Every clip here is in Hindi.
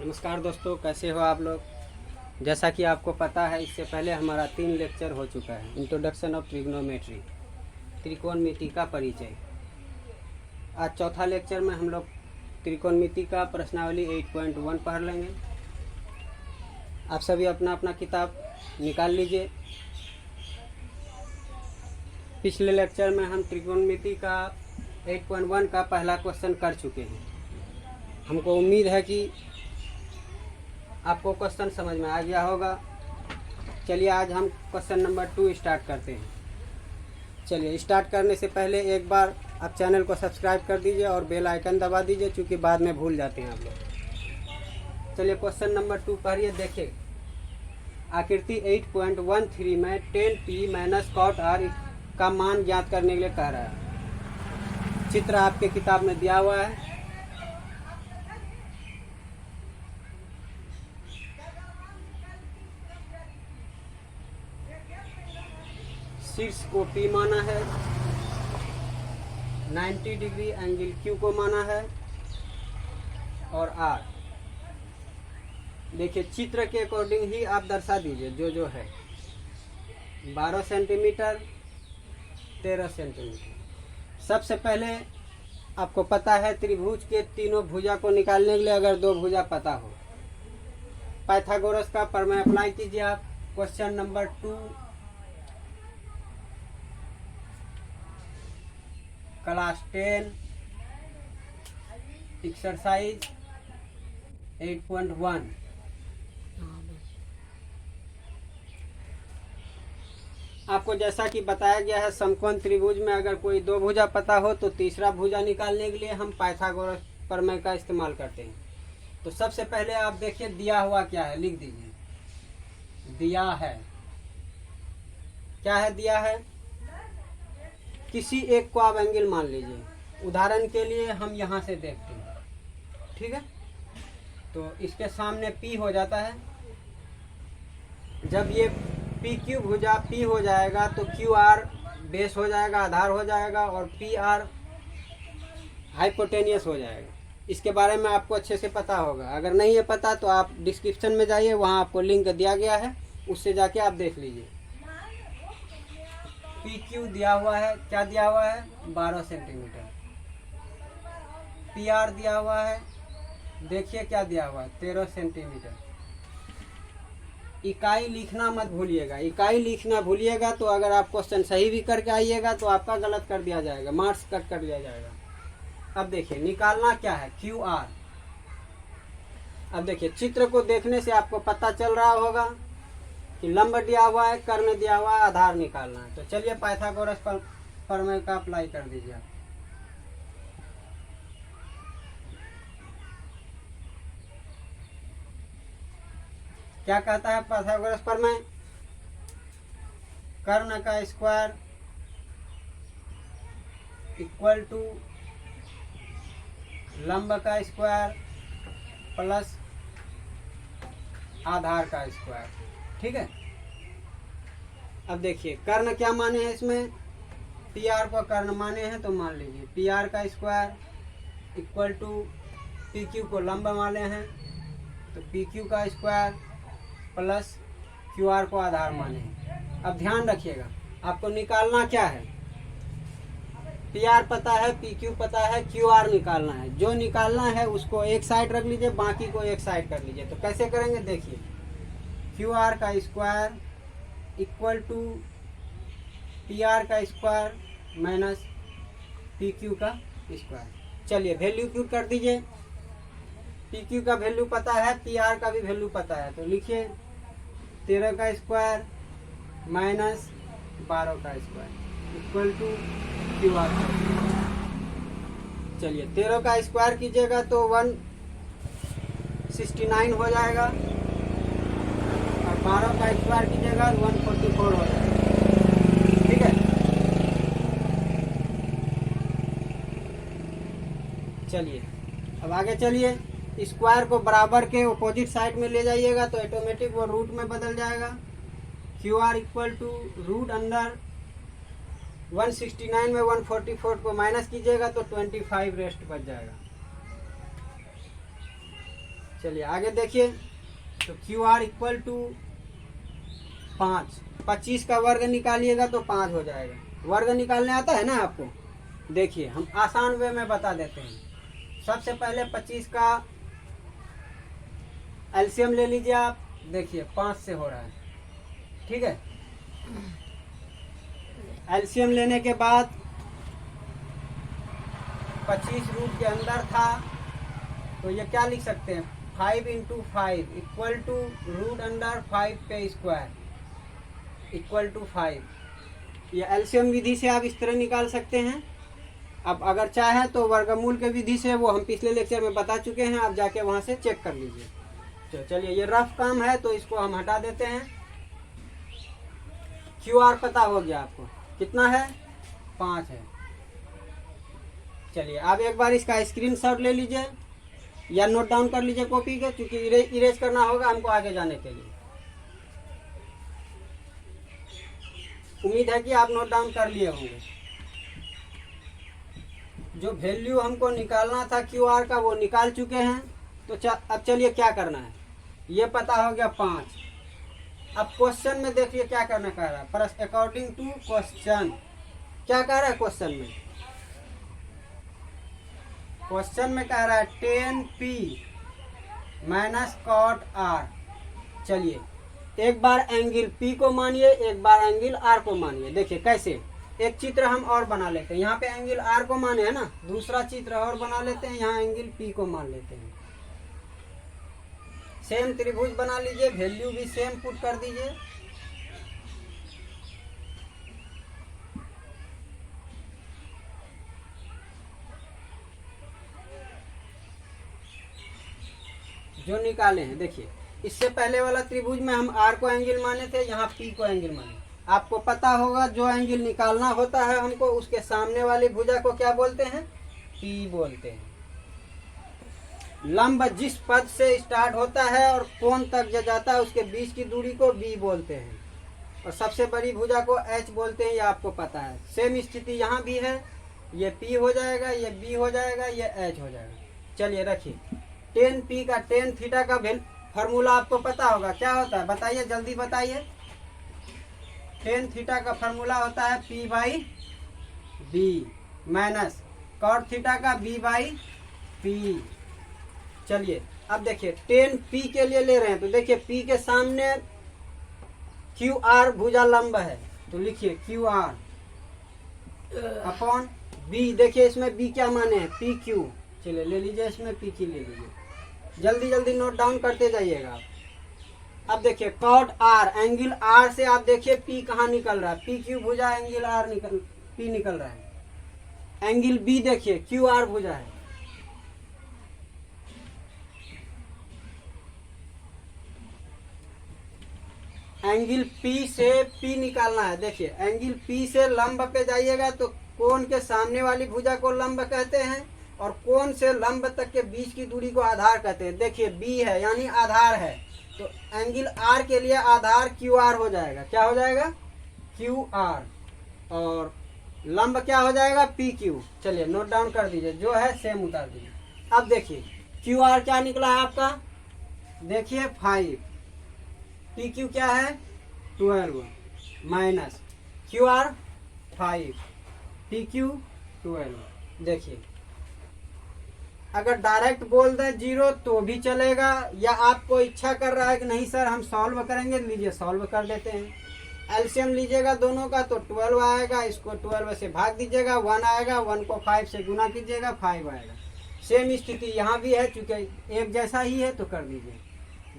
नमस्कार दोस्तों, कैसे हो आप लोग। जैसा कि आपको पता है, इससे पहले हमारा 3 लेक्चर हो चुका है। इंट्रोडक्शन ऑफ ट्रिग्नोमेट्री, त्रिकोणमिति का परिचय। आज चौथा लेक्चर में हम लोग त्रिकोणमिति का प्रश्नावली 8.1 पढ़ लेंगे। आप सभी अपना अपना किताब निकाल लीजिए। पिछले लेक्चर में हम त्रिकोणमिति का 8.1 का पहला क्वेश्चन कर चुके हैं। हमको उम्मीद है कि आपको क्वेश्चन समझ में आ गया होगा। चलिए आज हम क्वेश्चन नंबर 2 स्टार्ट करते हैं। चलिए, स्टार्ट करने से पहले एक बार आप चैनल को सब्सक्राइब कर दीजिए और बेल आइकन दबा दीजिए, क्योंकि बाद में भूल जाते हैं आप लोग। चलिए क्वेश्चन नंबर 2 पढ़िए। देखिए, आकृति 8.13 में 10p माइनस कॉट r का मान ज्ञात करने के लिए कह रहा है। चित्र आपके किताब में दिया हुआ है। शीर्ष को P माना है, 90 डिग्री एंगल Q को माना है और R। देखिए, चित्र के अकॉर्डिंग ही आप दर्शा दीजिए जो है। 12 सेंटीमीटर, 13 सेंटीमीटर। सबसे पहले आपको पता है त्रिभुज के तीनों भुजा को निकालने के लिए अगर 2 भुजा पता हो, पाइथागोरस का प्रमेय अप्लाई कीजिए आप। Question number 2 class 10 exercise 8.1। आपको जैसा कि बताया गया है, समकोण त्रिभुज में अगर कोई 2 भुजा पता हो तो तीसरा भुजा निकालने के लिए हम पाइथागोरस प्रमेय का इस्तेमाल करते हैं। तो सबसे पहले आप देखिए दिया हुआ क्या है, लिख दीजिए। दिया है, क्या है दिया है? किसी एक को आप एंगल मान लीजिए। उदाहरण के लिए हम यहाँ से देखते हैं, ठीक है। तो इसके सामने P हो जाता है। जब ये PQ भुजा P हो जाएगा तो QR बेस हो जाएगा, आधार हो जाएगा, और PR हाइपोटेनियस हो जाएगा। इसके बारे में आपको अच्छे से पता होगा। अगर नहीं है पता तो आप डिस्क्रिप्शन में जाइए, वहाँ आपको लिंक दिया गया है, उससे जाके आप देख लीजिए। PQ दिया हुआ है, क्या दिया हुआ है? 12 सेंटीमीटर। PR दिया हुआ है, देखिए क्या दिया हुआ है? 13 सेंटीमीटर। इकाई लिखना मत भूलिएगा। इकाई लिखना भूलिएगा तो अगर आप क्वेश्चन सही भी करके आइएगा तो आपका गलत कर दिया जाएगा, मार्क्स कट कर दिया जाएगा। अब देखिए निकालना क्या है, QR। अब देखिए, चित्र को देखने से आपको पता चल रहा होगा कि लंब दिया हुआ है, कर्ण दिया हुआ है, आधार निकालना है। तो चलिए पाइथागोरस प्रमेय का अप्लाई कर दीजिए। क्या कहता है पाइथागोरस प्रमेय? कर्ण का स्क्वायर इक्वल टू लंब का स्क्वायर प्लस आधार का स्क्वायर, ठीक है। अब देखिए, कर्ण क्या माने हैं इसमें? PR को कर्ण माने हैं तो मान लीजिए PR का स्क्वायर इक्वल टू PQ को लंब माने हैं तो PQ का स्क्वायर प्लस QR को आधार माने हैं। अब ध्यान रखिएगा, आपको निकालना क्या है? PR पता है, PQ पता है, QR निकालना है। जो निकालना है उसको एक साइड रख लीजिए, बाकी को एक साइड कर लीजिए। तो कैसे करेंगे देखिए, QR का स्क्वायर इक्वल टू PR का स्क्वायर माइनस PQ का स्क्वायर। चलिए वैल्यू क्यूट कर दीजिए। PQ का वैल्यू पता है, PR का भी वैल्यू पता है, तो लिखिए 13 का स्क्वायर माइनस 12 का स्क्वायर इक्वल टू QR। चलिए 13 का स्क्वायर कीजिएगा तो 169 हो जाएगा, और 12 का स्क्वायर कीजिएगा 144 हो जाएगा, ठीक है। चलिए अब आगे चलिए। स्क्वायर को बराबर के अपोजिट साइड में ले जाइएगा तो ऑटोमेटिक वो रूट में बदल जाएगा। QR इक्वल टू रूट अंदर 169 में 144 को माइनस कीजिएगा तो 25 रेस्ट बच जाएगा। चलिए आगे देखिए, तो क्यू आर इक्वल टू 5, 25 का वर्ग निकालिएगा तो 5 हो जाएगा। वर्ग निकालने आता है ना आपको? देखिए हम आसान वे में बता देते हैं। सबसे पहले 25 का एलसीएम ले लीजिए आप, देखिए 5 से हो रहा है, ठीक है। एलसीएम लेने के बाद 25 रूट के अंदर था, तो ये क्या लिख सकते हैं, 5 into 5 equal to root under 5 पे स्क्वायर इक्वल टू 5। ये एलसीएम विधि से आप इस तरह निकाल सकते हैं। अब अगर चाहें तो वर्गमूल के विधि से, वो हम पिछले लेक्चर में बता चुके हैं, आप जाके वहाँ से चेक कर लीजिए। तो चलिए ये रफ काम है तो इसको हम हटा देते हैं। क्यू आर पता हो गया आपको, कितना है, 5 है। चलिए अब एक बार इसका स्क्रीनशॉट ले लीजिए या नोट डाउन कर लीजिए कॉपी के, क्योंकि इरेज करना होगा हमको आगे जाने के लिए। उम्मीद है कि आप नोट डाउन कर लिए होंगे। जो वैल्यू हमको निकालना था क्यू आर का वो निकाल चुके हैं। तो अब चलिए क्या करना है, ये पता हो गया 5। अब क्वेश्चन में देखिए क्या करना कह रहा है, पर अकॉर्डिंग टू क्वेश्चन क्या कह रहा है। क्वेश्चन में कह रहा है 10p माइनस कॉट आर। चलिए एक बार एंगल P को मानिए, एक बार एंगल R को मानिए। देखिए कैसे, एक चित्र हम और बना लेते हैं। यहाँ पे एंगल R को माने है ना, दूसरा चित्र और बना लेते हैं, यहाँ एंगल P को मान लेते हैं। सेम त्रिभुज बना लीजिए, वैल्यू भी सेम पुट कर दीजिए। जो निकाले हैं देखिए, इससे पहले वाला त्रिभुज में हम R को एंगल माने थे, यहाँ P को एंगल माने। आपको पता होगा जो एंगल निकालना होता है हमको, उसके सामने वाली भुजा को क्या बोलते हैं, P बोलते हैं। लंब जिस पद से स्टार्ट होता है और कोण तक जाता है उसके बीच की दूरी को B बोलते हैं, और सबसे बड़ी भुजा को H बोलते हैं, ये आपको पता है। सेम स्थिति यहाँ भी है, ये P हो जाएगा, ये B हो जाएगा, ये H हो जाएगा। चलिए रखिए, 10p का tan थीटा का फार्मूला आपको पता होगा, क्या होता है बताइए, जल्दी बताइए। tan थीटा का फार्मूला होता है P by B minus cot theta का B बाई P। चलिए अब देखिए, tan P के लिए ले रहे हैं तो देखिए P के सामने QR भुजा लंब है, तो लिखिए QR अपॉन B। देखिए इसमें B क्या माने हैं, PQ। चलिए ले लीजिए, इसमें PQ ले लीजिए, जल्दी जल्दी नोट डाउन करते जाइएगा आप। अब देखिए कॉट R, एंगल R से आप देखिए P कहाँ निकल रहा है, PQ भुजा एंगल R P निकल रहा है। एंगल B देखिए QR भुजा है। एंगल P से P निकालना है। देखिए एंगल P से लंब पे जाइएगा तो कोण के सामने वाली भुजा को लंब कहते हैं, और कोण से लंब तक के बीच की दूरी को आधार कहते हैं। देखिए B है यानी आधार है, तो एंगल R के लिए आधार QR हो जाएगा। क्या हो जाएगा, QR, और लंब क्या हो जाएगा, PQ। चलिए नोट डाउन कर दीजिए, जो है सेम उतार दीजिए। अब देखिए QR क्या निकला है आपका, देखिए 5, PQ क्या है 12 माइनस QR 5, PQ 12। देखिए अगर डायरेक्ट बोल दें 0 तो भी चलेगा, या आपको इच्छा कर रहा है कि नहीं सर हम सॉल्व करेंगे, लीजिए सॉल्व कर देते हैं। एलसीएम लीजिएगा दोनों का तो 12 आएगा, इसको 12 से भाग दीजिएगा, 1 आएगा, 1 को 5 से गुना कीजिएगा, 5 आएगा। सेम स्थिति यहाँ भी है, चूंकि एक जैसा ही है तो कर दीजिए।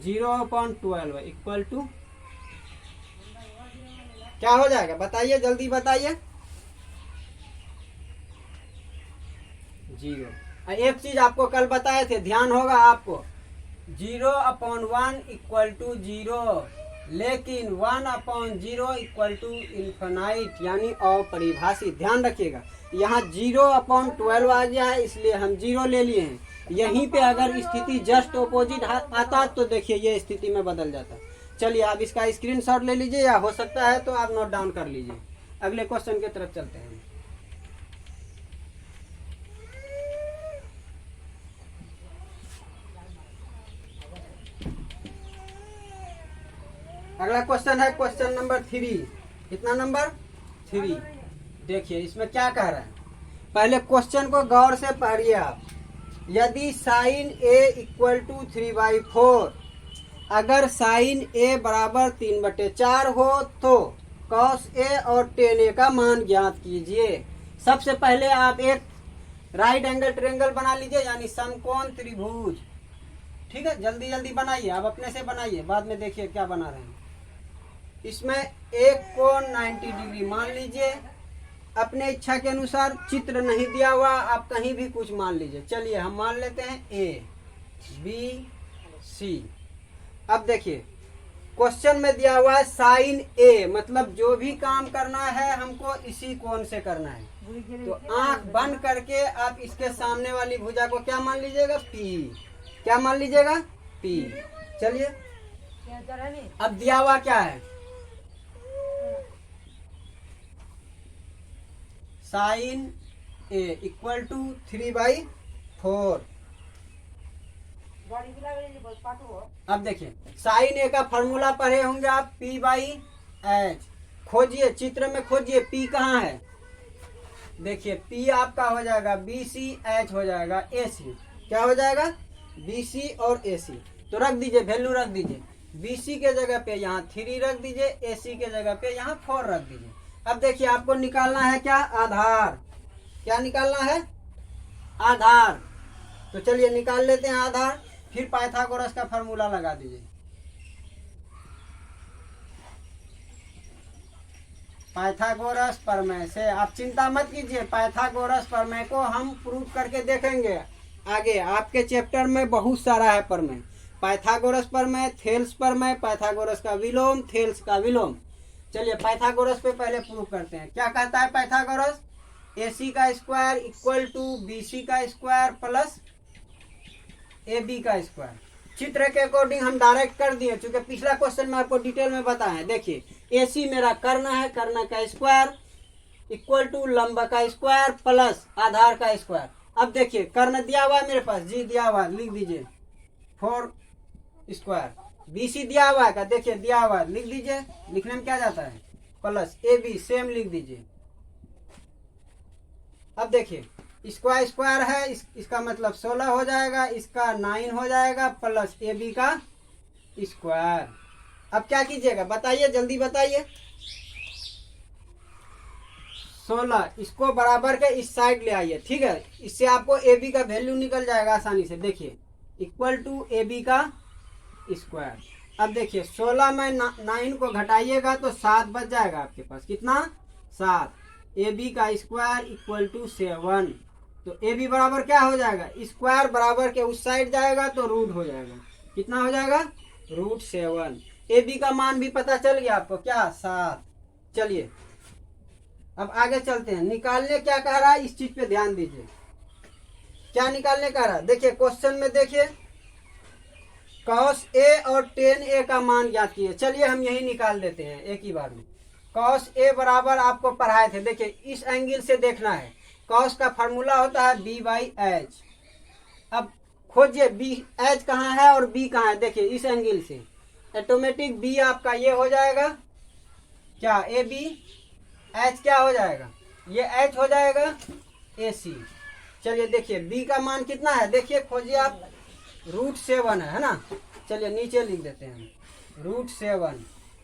0/12 इक्वल टू क्या हो जाएगा बताइए, जल्दी बताइए। 0। एक चीज आपको कल बताए थे, ध्यान होगा आपको, 0/1 इक्वल टू 0, लेकिन 1/0 इक्वल टू इन्फिनाइट यानी अपरिभाषित। ध्यान रखिएगा, यहाँ 0/12 आ गया है, इसलिए हम 0 ले लिए हैं। यहीं पे अगर स्थिति जस्ट ऑपोजिट आता तो देखिए ये स्थिति में बदल जाता। चलिए आप इसका स्क्रीनशॉट ले लीजिए, या हो सकता है तो आप नोट डाउन कर लीजिए। अगले क्वेश्चन की तरफ चलते हैं। अगला क्वेश्चन है क्वेश्चन नंबर 3। कितना नंबर 3। देखिए इसमें क्या कह रहा है, पहले क्वेश्चन को गौर से पढ़िए आप। यदि साइन ए इक्वल टू 3/4, अगर साइन ए बराबर 3/4 हो तो कॉस ए और टेन ए का मान ज्ञात कीजिए। सबसे पहले आप एक राइट एंगल ट्रायंगल बना लीजिए, यानी समकोण त्रिभुज। ठीक है, जल्दी जल्दी बनाइए, आप अपने से बनाइए, बाद में देखिए क्या बना रहे हैं। इसमें एक कोण 90 डिग्री मान लीजिए, अपने इच्छा के अनुसार, चित्र नहीं दिया हुआ, आप कहीं भी कुछ मान लीजिए। चलिए हम मान लेते हैं ए बी सी। अब देखिए क्वेश्चन में दिया हुआ है साइन ए, मतलब जो भी काम करना है हमको इसी कोण से करना है। तो आंख बंद करके आप इसके सामने वाली भुजा को क्या मान लीजिएगा, पी। क्या मान लीजिएगा, पी। चलिए अब दिया हुआ क्या है, साइन ए इक्वल टू 3/4। अब देखिए साइन ए का फॉर्मूला पढ़े होंगे आप, P/H। खोजिए, चित्र में खोजिए P कहाँ है। देखिए P आपका हो जाएगा BC, H हो जाएगा AC। क्या हो जाएगा, BC और AC। तो रख दीजिए, वैल्यू रख दीजिए। BC के जगह पे यहाँ 3 रख दीजिए, AC के जगह पे यहाँ 4 रख दीजिए। अब देखिए आपको निकालना है क्या, आधार। क्या निकालना है, आधार। तो चलिए निकाल लेते हैं आधार। फिर पाइथागोरस का फॉर्मूला लगा दीजिए। पाइथागोरस प्रमेय से आप चिंता मत कीजिए, पाइथागोरस प्रमेय को हम प्रूव करके देखेंगे आगे। आपके चैप्टर में बहुत सारा है प्रमेय, पाइथागोरस प्रमेय, थेल्स प्रमेय, पाइथागोरस का विलोम, थेल्स का विलोम। चलिए पाइथागोरस पे पहले प्रूव करते हैं। क्या कहता है पाइथागोरस, AC का स्क्वायर इक्वल टू BC का स्क्वायर प्लस AB का स्क्वायर। चित्र के अकॉर्डिंग हम डायरेक्ट कर दिए, क्योंकि पिछला क्वेश्चन में आपको डिटेल में बताया। देखिए AC मेरा कर्ण है, कर्ण का स्क्वायर इक्वल टू लंब का स्क्वायर प्लस आधार का स्क्वायर। अब देखिए कर्ण दिया हुआ है मेरे पास, जी दिया हुआ, लिख दीजिए 4 स्क्वायर। BC दिया हुआ है, देखिए दिया हुआ, लिख दीजिए। लिखने में क्या जाता है, प्लस AB सेम लिख दीजिए। अब देखिए स्क्वायर स्क्वायर है, इसका मतलब 16 हो जाएगा, इसका 9 हो जाएगा प्लस AB का स्क्वायर। अब क्या कीजिएगा बताइए, जल्दी बताइए। 16 इसको बराबर के इस साइड ले आइए। ठीक है, इससे आपको AB का वैल्यू निकल जाएगा आसानी से। देखिए इक्वल टू AB का स्क्वायर। अब देखिए 16 में 9 को घटाइएगा तो 7 बच जाएगा आपके पास। कितना, 7। AB का स्क्वायर इक्वल टू 7। तो AB बराबर क्या हो जाएगा, स्क्वायर बराबर के उस साइड जाएगा तो रूट हो जाएगा। कितना हो जाएगा, √7। AB का मान भी पता चल गया आपको, क्या, 7। चलिए अब आगे चलते हैं। निकालने क्या कह रहा है, इस चीज पे ध्यान दीजिए। क्या निकालने कह रहा है, देखिए क्वेश्चन में देखिए cos A और tan A का मान ज्ञात किए। चलिए हम यही निकाल देते हैं एक ही बार में। cos A बराबर आपको पढ़ाए थे, देखिए इस एंगल से देखना है। cos का फार्मूला होता है B/H। अब खोजिए BH कहाँ है और B कहाँ है। देखिए इस एंगल से ऑटोमेटिक B आपका ये हो जाएगा क्या, AB। H क्या हो जाएगा, ये H हो जाएगा AC। चलिए देखिए B का मान कितना है, देखिए खोजिए आप, √7 है ना। चलिए नीचे लिख देते हैं, √7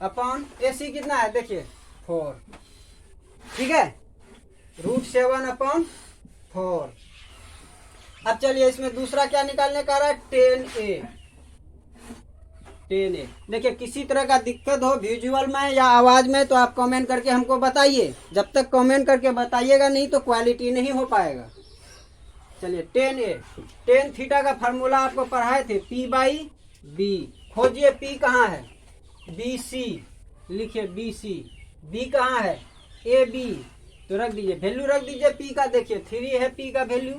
अपॉन AC कितना है, देखिए 4। ठीक है, √7 अपॉन 4। अब चलिए इसमें दूसरा क्या निकालने का रहा है, tan A। देखिए किसी तरह का दिक्कत हो विजुअल में या आवाज में तो आप कमेंट करके हमको बताइए। जब तक कमेंट करके बताइएगा नहीं तो क्वालिटी नहीं हो पाएगा। चलिए tan A, tan थीटा का फार्मूला आपको पढ़ाए थे, P/B। खोजिए P कहाँ है, BC। लिखिए BC। B कहाँ है, AB। तो रख दीजिए, वैल्यू रख दीजिए P का। देखिए 3 है P का वैल्यू,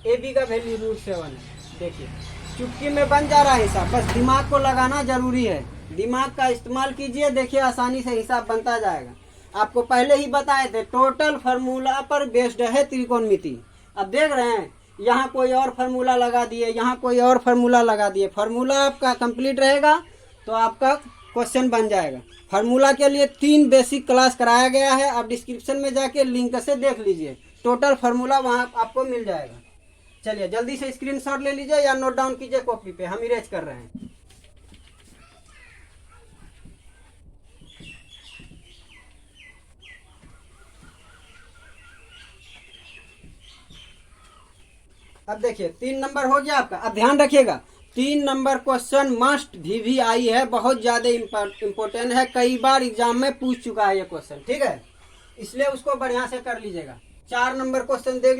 AB का वैल्यू √7 है। देखिए चुटकी में बन जा रहा है हिसाब, बस दिमाग को लगाना जरूरी है। दिमाग का इस्तेमाल कीजिए, देखिए आसानी से हिसाब बनता जाएगा। आपको पहले ही बताए थे टोटल फार्मूला पर बेस्ड है त्रिकोणमिति। अब देख रहे हैं यहाँ कोई और फार्मूला लगा दिए, यहाँ कोई और फार्मूला लगा दिए। फार्मूला आपका कंप्लीट रहेगा तो आपका क्वेश्चन बन जाएगा। फार्मूला के लिए 3 बेसिक क्लास कराया गया है, आप डिस्क्रिप्शन में जाके लिंक से देख लीजिए, टोटल फार्मूला वहाँ आपको मिल जाएगा। चलिए जल्दी से स्क्रीनशॉट ले लीजिए या नोट डाउन कीजिए कॉपी पे, हम इरेज कर रहे हैं। अब देखिए 3 नंबर हो गया आपका। अब ध्यान रखिएगा 3 नंबर क्वेश्चन मस्ट VVI है, बहुत ज्यादा इंपॉर्टेंट है, कई बार एग्जाम में पूछ चुका है ये क्वेश्चन, ठीक है, इसलिए उसको बढ़िया से कर लीजिएगा। 4 नंबर क्वेश्चन देख